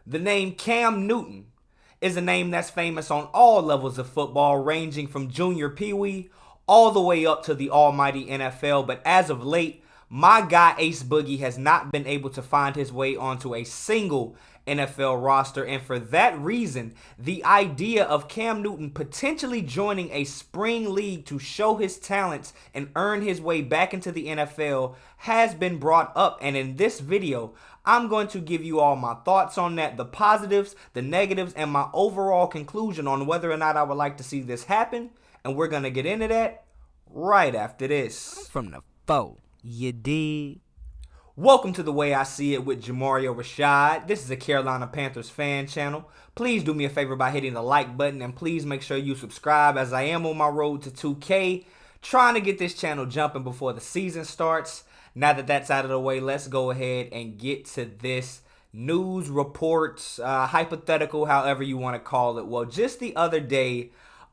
The name Cam Newton is a name that's famous on all levels of football, ranging from junior peewee all the way up to the almighty NFL. But as of late, my guy Ace Boogie has not been able to find his way onto a single NFL roster. And for that reason, the idea of Cam Newton potentially joining a spring league to show his talents and earn his way back into the NFL has been brought up. And in this video, I'm going to give you all my thoughts on that, the positives, the negatives, and my overall conclusion on whether or not I would like to see this happen. And we're going to get into that right after this. From the foe, you dig? Welcome to The Way I See It with Jamario Rashad. This is a Carolina Panthers fan channel. Please do me a favor by hitting the like button, and please make sure you subscribe, as I am on my road to 2K, trying to get this channel jumping before the season starts. Now that that's out of the way, let's go ahead and get to this news reports, hypothetical, however you want to call it. Well, just the other day,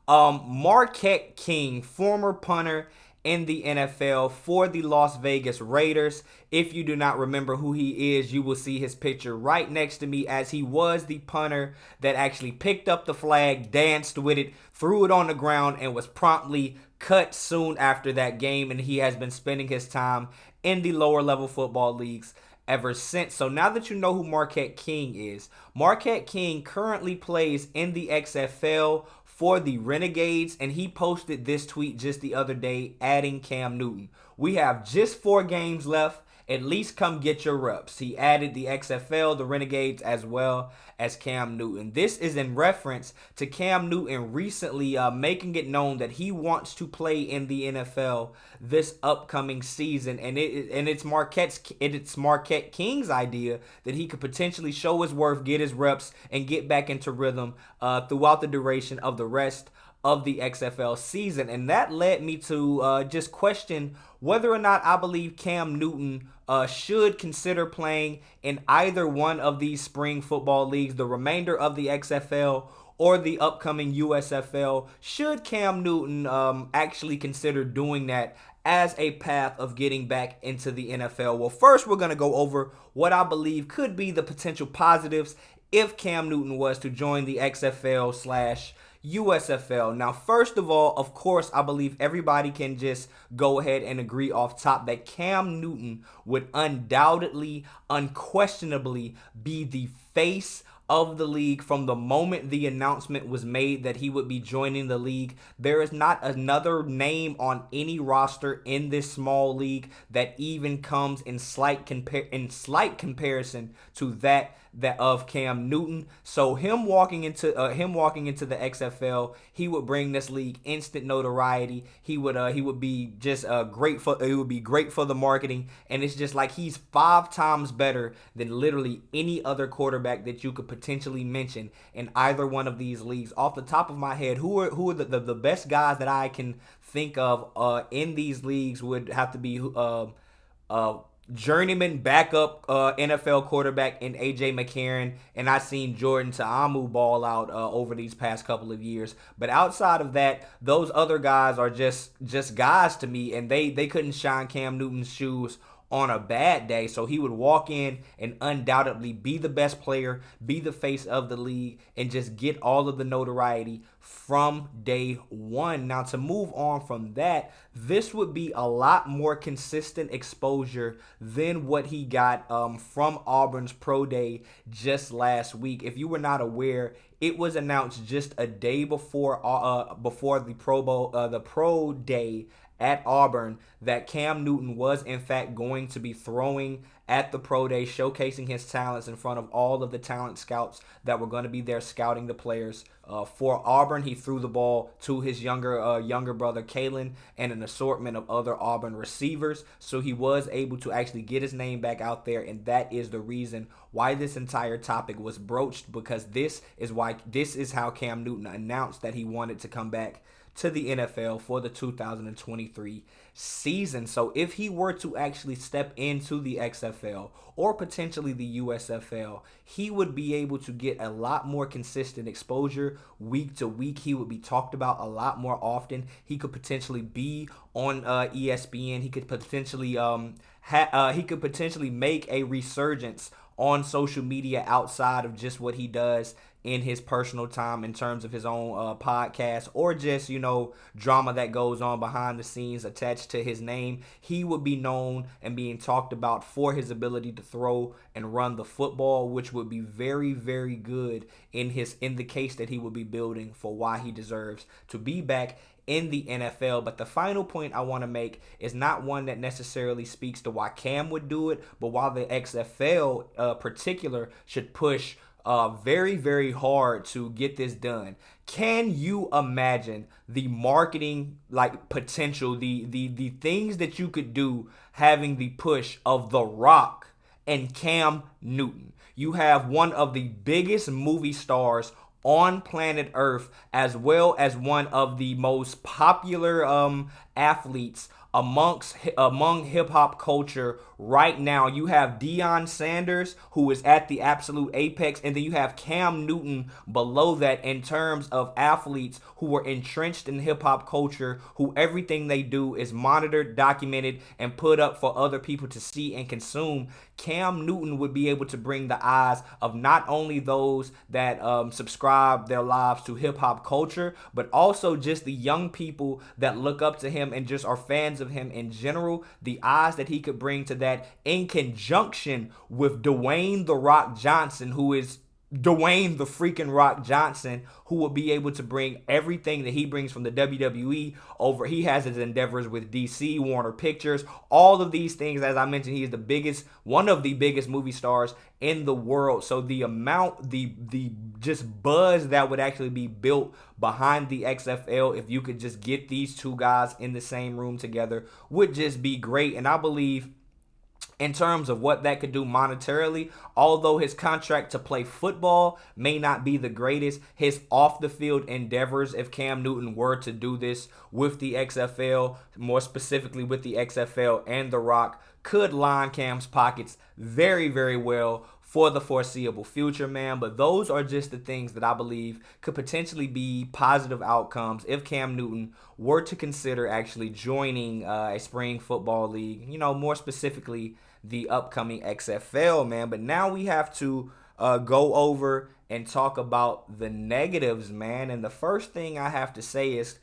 Marquette King, former punter in the NFL for the Las Vegas Raiders. If you do not remember who he is, you will see his picture right next to me, as he was the punter that actually picked up the flag, danced with it, threw it on the ground, and was promptly cut soon after that game. And he has been spending his time in the lower level football leagues ever since. So now that you know who Marquette King is, Marquette King currently plays in the XFL for the Renegades, and he posted this tweet just the other day adding Cam Newton. We have just 4 games left. At least come get your reps. He added the XFL, the Renegades, as well as Cam Newton. This is in reference to Cam Newton recently making it known that he wants to play in the NFL this upcoming season, and it's Marquette King's idea that he could potentially show his worth, get his reps, and get back into rhythm throughout the duration of the rest of the XFL season. And that led me to just question whether or not I believe Cam Newton should consider playing in either one of these spring football leagues, the remainder of the XFL or the upcoming USFL. Should Cam Newton actually consider doing that as a path of getting back into the NFL? Well, first we're going to go over what I believe could be the potential positives if Cam Newton was to join the XFL / USFL. Now, first of all, of course, I believe everybody can just go ahead and agree off top that Cam Newton would undoubtedly, unquestionably be the face of the league from the moment the announcement was made that he would be joining the league. There is not another name on any roster in this small league that even comes in slight comparison to that of Cam Newton. So him walking into the XFL, he would bring this league instant notoriety. He would be just great for the marketing, and it's just like he's 5 times better than literally any other quarterback that you could potentially mention in either one of these leagues. Off the top of my head, who are the best guys that I can think of in these leagues would have to be journeyman backup NFL quarterback in A.J. McCarron, and I've seen Jordan Ta'amu ball out over these past couple of years. But outside of that, those other guys are just guys to me, and they couldn't shine Cam Newton's shoes on a bad day. So he would walk in and undoubtedly be the best player, be the face of the league, and just get all of the notoriety from day one. Now, to move on from that, this would be a lot more consistent exposure than what he got from Auburn's Pro Day just last week. If you were not aware, it was announced just a day before the Pro Day at Auburn that Cam Newton was in fact going to be throwing at the Pro Day, showcasing his talents in front of all of the talent scouts that were going to be there scouting the players for Auburn. He threw the ball to his younger brother Kalen and an assortment of other Auburn receivers, so he was able to actually get his name back out there, and that is the reason why this entire topic was broached, because this is how Cam Newton announced that he wanted to come back to the NFL for the 2023 season. So if he were to actually step into the XFL or potentially the USFL, he would be able to get a lot more consistent exposure week to week. He would be talked about a lot more often. He could potentially be on ESPN. He could potentially make a resurgence on social media outside of just what he does in his personal time in terms of his own podcast or just, drama that goes on behind the scenes attached to his name. He would be known and being talked about for his ability to throw and run the football, which would be very, very good in the case that he would be building for why he deserves to be back in the NFL. But the final point I want to make is not one that necessarily speaks to why Cam would do it, but why the XFL particular should push very, very hard to get this done. Can you imagine the marketing potential, the things that you could do having the push of The Rock and Cam Newton? You have one of the biggest movie stars on planet Earth, as well as one of the most popular athletes among hip-hop culture right now. You have Deion Sanders, who is at the absolute apex, and then you have Cam Newton below that in terms of athletes who are entrenched in hip-hop culture, who everything they do is monitored, documented, and put up for other people to see and consume. Cam Newton would be able to bring the eyes of not only those that subscribe their lives to hip-hop culture, but also just the young people that look up to him and just are fans of him in general, the eyes that he could bring to that in conjunction with Dwayne The Rock Johnson, who is Dwayne the freaking Rock Johnson, who will be able to bring everything that he brings from the WWE over. He has his endeavors with DC, Warner Pictures, all of these things. As I mentioned, he is one of the biggest movie stars in the world. So the amount, the just buzz that would actually be built behind the XFL if you could just get these two guys in the same room together would just be great. And I believe in terms of what that could do monetarily, although his contract to play football may not be the greatest, his off-the-field endeavors, if Cam Newton were to do this with the XFL, more specifically with the XFL and The Rock, could line Cam's pockets very, very well for the foreseeable future, man. But those are just the things that I believe could potentially be positive outcomes if Cam Newton were to consider actually joining a spring football league, more specifically the upcoming XFL, man. But now we have to go over and talk about the negatives, man. And the first thing I have to say is,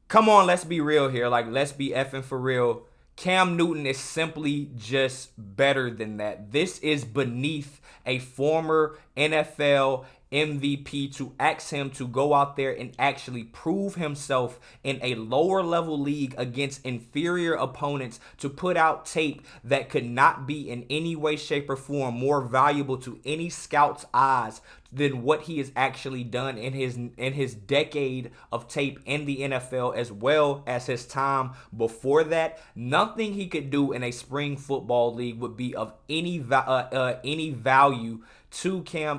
come on, let's be real here. Let's be effing for real. Cam Newton is simply just better than that. This is beneath a former NFL MVP to ask him to go out there and actually prove himself in a lower level league against inferior opponents, to put out tape that could not be in any way, shape, or form more valuable to any scout's eyes than what he has actually done in his decade of tape in the NFL, as well as his time before that. Nothing he could do in a spring football league would be of any value to Cam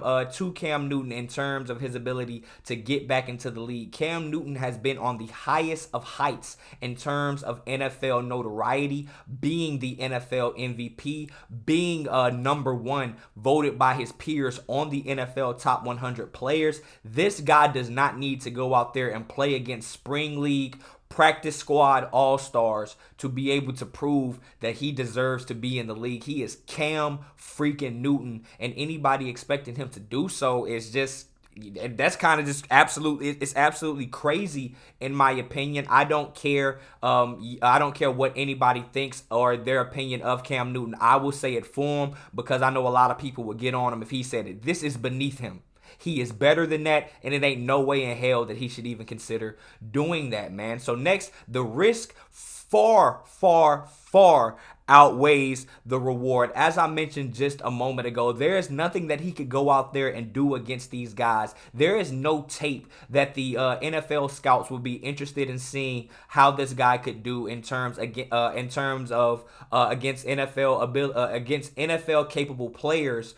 Newton in terms of his ability to get back into the league. Cam Newton has been on the highest of heights in terms of NFL notoriety, being the NFL MVP, being number one voted by his peers on the NFL top 100 players. This guy does not need to go out there and play against spring league, practice squad all-stars to be able to prove that he deserves to be in the league. He is Cam freaking Newton, and anybody expecting him to do so is just, that's kind of just it's absolutely crazy in my opinion. I don't care what anybody thinks or their opinion of Cam Newton. I will say it for him because I know a lot of people would get on him if he said it. This is beneath him. He is better than that, and it ain't no way in hell that he should even consider doing that, man. So next, the risk far, far, far outweighs the reward. As I mentioned just a moment ago, there is nothing that he could go out there and do against these guys. There is no tape that the NFL scouts would be interested in seeing how this guy could do in terms of against NFL capable players.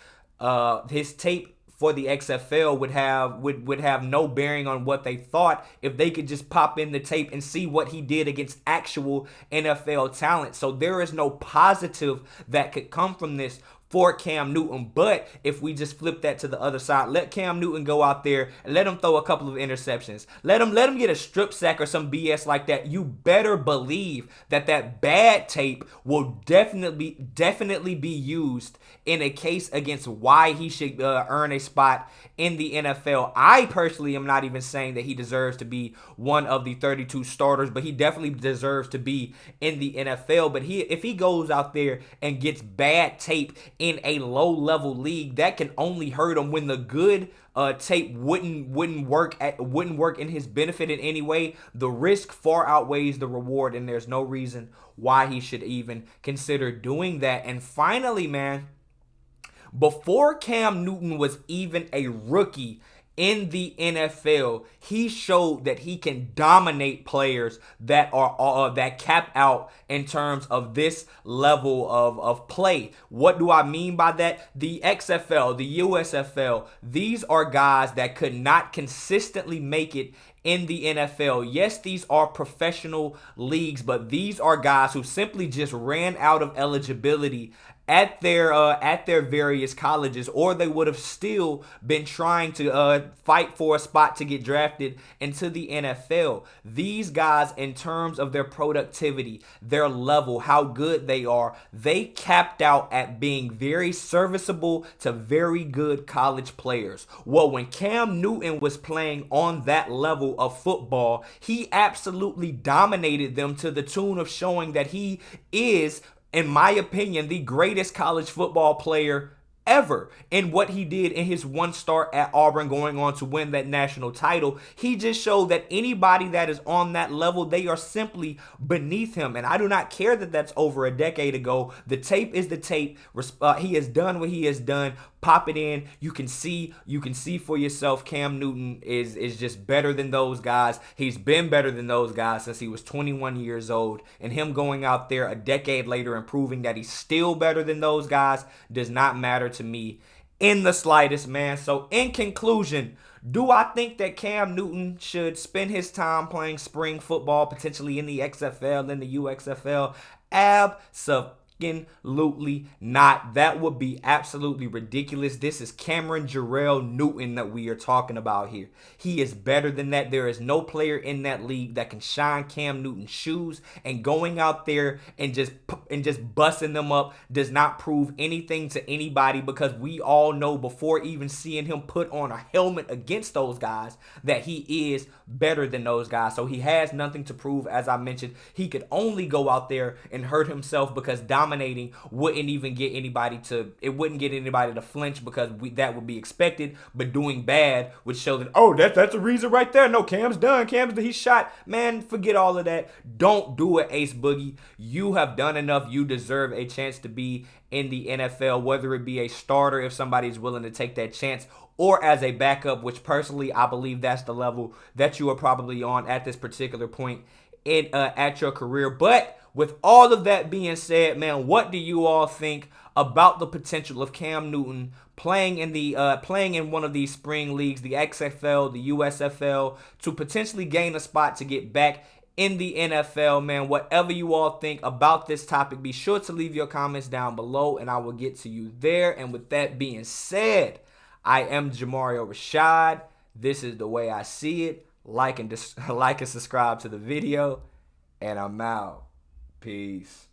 His tape for the XFL would have no bearing on what they thought if they could just pop in the tape and see what he did against actual NFL talent. So there is no positive that could come from this for Cam Newton. But if we just flip that to the other side, let Cam Newton go out there and let him throw a couple of interceptions. Let him get a strip sack or some BS like that. You better believe that bad tape will definitely be used in a case against why he should earn a spot in the NFL. I personally am not even saying that he deserves to be one of the 32 starters, but he definitely deserves to be in the NFL. But if he goes out there and gets bad tape in a low-level league, that can only hurt him when the good tape wouldn't work in his benefit in any way. The risk far outweighs the reward, and there's no reason why he should even consider doing that. And finally, man, before Cam Newton was even a rookie in the NFL, he showed that he can dominate players that are that cap out in terms of this level of play. What do I mean by that? The XFL, the USFL, these are guys that could not consistently make it in the NFL. Yes, these are professional leagues, but these are guys who simply just ran out of eligibility at their various colleges, or they would have still been trying to fight for a spot to get drafted into the NFL. These guys, in terms of their productivity, their level, how good they are, they capped out at being very serviceable to very good college players. Well, when Cam Newton was playing on that level of football, he absolutely dominated them to the tune of showing that he is, in my opinion, the greatest college football player ever. In what he did in his one start at Auburn, going on to win that national title, he just showed that anybody that is on that level, they are simply beneath him. And I do not care that that's over a decade ago. The tape is the tape. He has done what he has done. Pop it in. You can see for yourself. Cam Newton is just better than those guys. He's been better than those guys since he was 21 years old. And him going out there a decade later and proving that he's still better than those guys does not matter to me in the slightest, man. So in conclusion, do I think that Cam Newton should spend his time playing spring football, potentially in the XFL, in the USFL? Absolutely not. That would be absolutely ridiculous. This is Cameron Jarrell Newton that we are talking about here. He is better than that. There is no player in that league that can shine Cam Newton's shoes, and going out there and just busting them up does not prove anything to anybody, because we all know before even seeing him put on a helmet against those guys that he is better than those guys. So he has nothing to prove. As I mentioned, he could only go out there and hurt himself, because dominating wouldn't get anybody to flinch, because that would be expected. But doing bad would show that, oh, that's a reason right there. No, Cam's done. He's shot. Man, forget all of that. Don't do it, Ace Boogie. You have done enough. You deserve a chance to be in the NFL, whether it be a starter if somebody's willing to take that chance, or as a backup, which personally I believe that's the level that you are probably on at this particular point at your career. But with all of that being said, man, what do you all think about the potential of Cam Newton playing in one of these spring leagues, the XFL, the USFL, to potentially gain a spot to get back in the NFL, man? Whatever you all think about this topic, be sure to leave your comments down below, and I will get to you there. And with that being said, I am Jamario Rashad. This is the way I see it. Like and subscribe to the video, and I'm out. Peace.